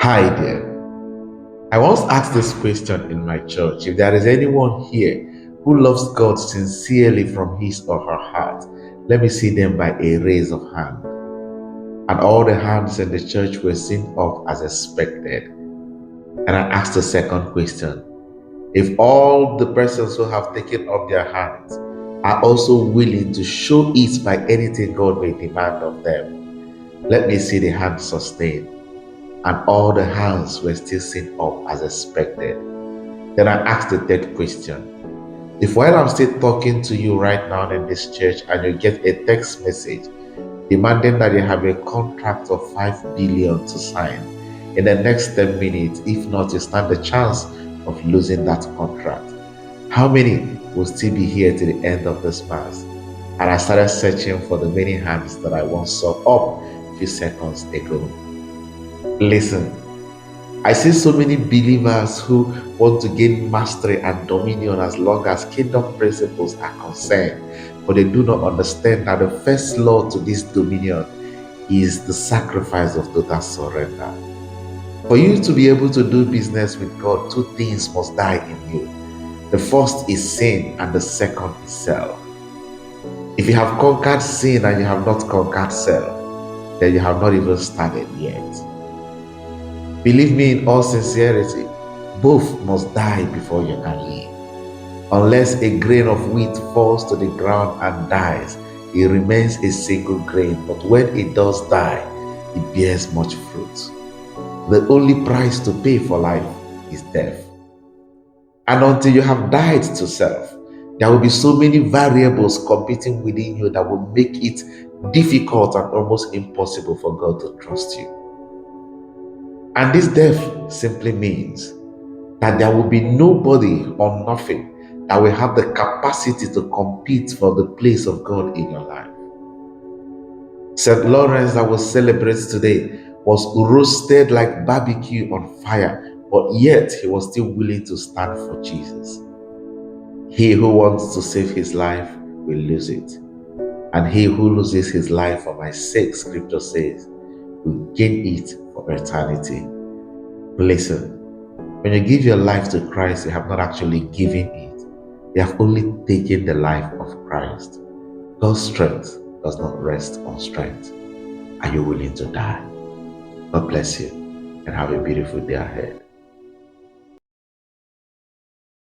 Hi there. I once asked this question in my church: if there is anyone here who loves God sincerely from his or her heart, let me see them by a raise of hand. And all the hands in the church were seen up as expected. And I asked the second question: if all the persons who have taken up their hands are also willing to show it by anything God may demand of them, let me see the hands sustained. And all the hands were still seen up as expected. Then I asked the third question: if while I'm still talking to you right now in this church and you get a text message demanding that you have a contract of 5 billion to sign in the next 10 minutes, if not, you stand the chance of losing that contract, how many will still be here to the end of this mass? And I started searching for the many hands that I once saw up a few seconds ago. Listen, I see so many believers who want to gain mastery and dominion as long as kingdom principles are concerned, but they do not understand that the first law to this dominion is the sacrifice of total surrender. For you to be able to do business with God, two things must die in you. The first is sin, and the second is self. If you have conquered sin and you have not conquered self, then you have not even started yet. Believe me, in all sincerity, both must die before you can live. Unless a grain of wheat falls to the ground and dies, it remains a single grain, but when it does die, it bears much fruit. The only price to pay for life is death. And until you have died to self, there will be so many variables competing within you that will make it difficult and almost impossible for God to trust you. And this death simply means that there will be nobody or nothing that will have the capacity to compete for the place of God in your life. St. Lawrence, that was celebrated today, was roasted like barbecue on fire, but yet he was still willing to stand for Jesus. He who wants to save his life will lose it, and he who loses his life for my sake, scripture says, will gain it for eternity. Listen, when you give your life to Christ, you have not actually given it. You have only taken the life of Christ. God's strength does not rest on strength. Are you willing to die? God bless you and have a beautiful day ahead.